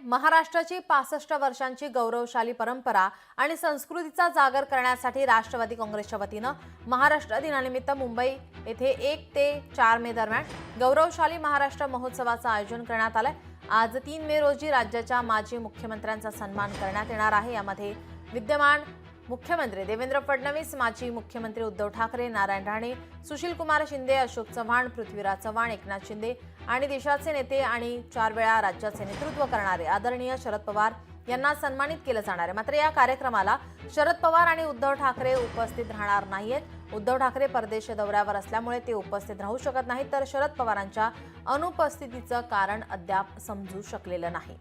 महाराष्ट्राची 65 वर्षांची गौरवशाली परंपरा आणि संस्कृतीचा जागर करण्यासाठी राष्ट्रवादी काँग्रेसच्या वतीनं महाराष्ट्र दिनानिमित्त मुंबई येथे 1 ते 4 मे दरम्यान गौरवशाली महाराष्ट्र महोत्सवाचं आयोजन करण्यात आलंय। आज 3 मे रोजी राज्याच्या माजी मुख्यमंत्र्यांचा सन्मान करण्यात येणार आहे। यामध्ये विद्यमान मुख्यमंत्री देवेंद्र फडणवीस, माजी मुख्यमंत्री उद्धव ठाकरे, नारायण राणे, सुशील कुमार शिंदे, अशोक चव्हाण, पृथ्वीराज चव्हाण, एकनाथ शिंदे आणि देशाचे नेते आणि 4 वेळा राज्याचे नेतृत्व करणारे आदरणीय शरद पवार यांना सन्मानित केलं जाणार आहे। मात्र या कार्यक्रमाला शरद पवार आणि उद्धव ठाकरे उपस्थित राहणार नाहीत। उद्धव ठाकरे परदेश दौऱ्यावर असल्यामुळे ते उपस्थित राहू शकत नाहीत, तर शरद पवारांच्या अनुपस्थितीचं कारण अद्याप समजू शकलेलं नाही।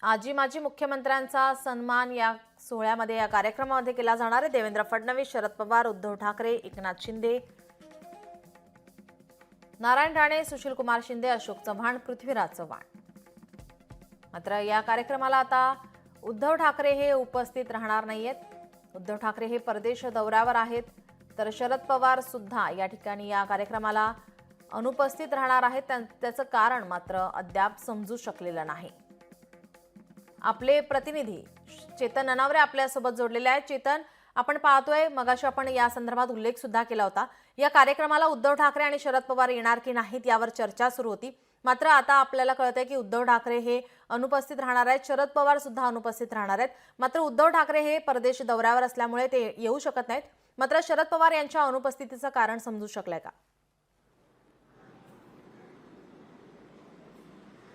आजी माजी मुख्यमंत्र्यांचा सन्मान या सोहळ्यामध्ये या कार्यक्रमामध्ये केला जाणार आहे। देवेंद्र फडणवीस, शरद पवार, उद्धव ठाकरे, एकनाथ शिंदे, नारायण राणे, सुशील कुमार शिंदे, अशोक चव्हाण, पृथ्वीराज चव्हाण। मात्र या कार्यक्रमाला आता उद्धव ठाकरे हे उपस्थित राहणार नाहीयेत। उद्धव ठाकरे हे परदेश दौऱ्यावर आहेत, तर शरद पवार सुद्धा या ठिकाणी या कार्यक्रमाला अनुपस्थित राहणार आहेत। त्याचं कारण मात्र अद्याप समजू शकलेलं नाही। आपले प्रतिनिधी चेतन ननावरे आपल्यासोबत जोडलेले आहेत। चेतन, आपण पाहतोय मगाशी आपण या संदर्भात उल्लेख सुद्धा केला होता, या कार्यक्रमाला उद्धव ठाकरे आणि शरद पवार येणार की नाहीत यावर चर्चा सुरू होती। मात्र आता आपल्याला कळतंय की उद्धव ठाकरे हे अनुपस्थित राहणार आहेत, शरद पवार सुद्धा अनुपस्थित राहणार आहेत। मात्र उद्धव ठाकरे हे परदेश दौऱ्यावर असल्यामुळे ते येऊ शकत नाहीत। मात्र शरद पवार यांच्या अनुपस्थितीचं कारण समजू शकलंय का?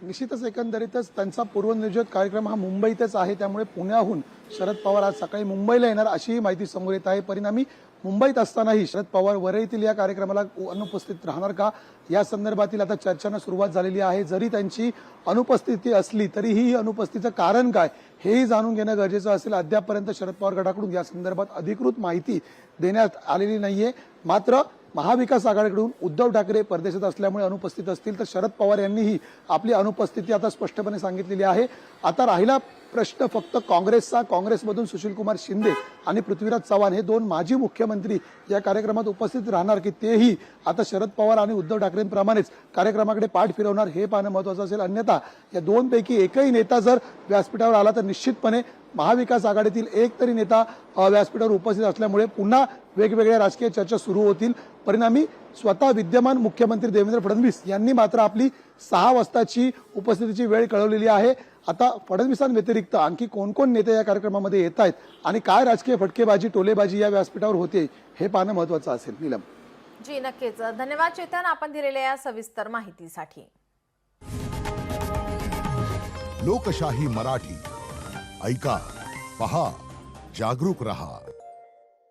निश्चितच एकंदरीतच त्यांचा पूर्वनियोजित कार्यक्रम हा मुंबईतच आहे, त्यामुळे पुण्याहून शरद पवार आज सकाळी मुंबईला येणार अशी माहिती समोर येत आहे। परिणामी मुंबईत असतानाही शरद पवार वरळीतील या कार्यक्रमाला अनुपस्थित राहणार का या संदर्भातील आता चर्चांना सुरुवात झालेली आहे। जरी त्यांची अनुपस्थिती असली तरीही ही अनुपस्थितीचं कारण काय हेही जाणून घेणं गरजेचं असेल। अद्यापपर्यंत शरद पवार गटाकडून या संदर्भात अधिकृत माहिती देण्यात आलेली नाहीये। मात्र महाविकास आघाडीकडून उद्धव ठाकरे परदेशात असल्यामुळे अनुपस्थित असतील, तर शरद पवार यांनीही आपली अनुपस्थिती आता स्पष्टपणे सांगितलेली आहे। आता राहिला प्रश्न फक्त काँग्रेसचा। काँग्रेसमधून सुशील कुमार शिंदे आणि पृथ्वीराज चव्हाण हे 2 माजी मुख्यमंत्री या कार्यक्रमात उपस्थित राहणार की तेही आता शरद पवार आणि उद्धव ठाकरेंप्रमाणेच कार्यक्रमाकडे पाठ फिरवणार हे पाहणं महत्त्वाचं असेल। अन्यथा या 2 पैकी एकही नेता जर व्यासपीठावर आला तर निश्चितपणे महाविकास आघाडीतील एक तरी नेता व्यासपीठावर उपस्थित असल्यामुळे पुन्हा वेगवेगळ्या राजकीय चर्चा सुरू होतील। परिणामी स्वतः विद्यमान मुख्यमंत्री देवेंद्र फडणवीस यांनी मात्र आपली 6 वाजताची उपस्थितीची वेळ कळवलेली आहे। आता फडणवीसांव्यतिरिक्त आणखी कोण कोण नेते या कार्यक्रमामध्ये येत आहेत आणि काय राजकीय फटकेबाजी टोलेबाजी या व्यासपीठावर होते हे पाहणं महत्त्वाचं असेल। नीलम जी, नक्कीच धन्यवाद चेतन, आपण दिलेल्या या सविस्तर माहितीसाठी। लोकशाही मराठी ऐका, पहा, जागरूक रहा।